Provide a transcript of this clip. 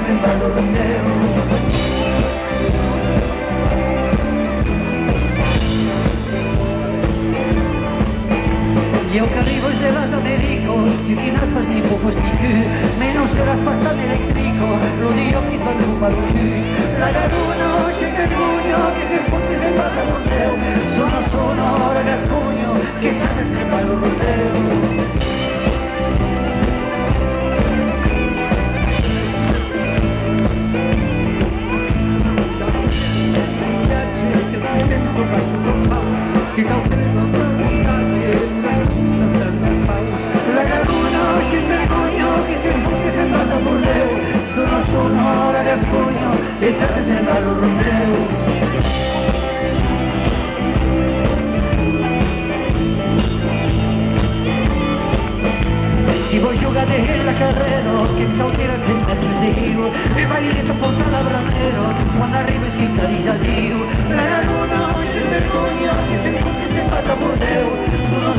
sempre ballo rondeo. Eu que arribo de las Américos, que aquí n'aspas ni popos ni cul, menos seràs bastant eléctrico, lo dio qui va ocupar un cul. La garuna, c'è vergogno, che se fotti se bata rondeo, sono ragazcogno, che sa sempre ballo rondeo. Che causa la laguna ci svergogno che se fotte sembrata bordeo sono ragazcogno e state nel ballo rondeo. Si vuoi giocare la carrera che cautela sempre a Dio e vai lì a portare la branero quando arriva schicca di Dio. La laguna ci svergogno che se fotte sembrata bordeo sono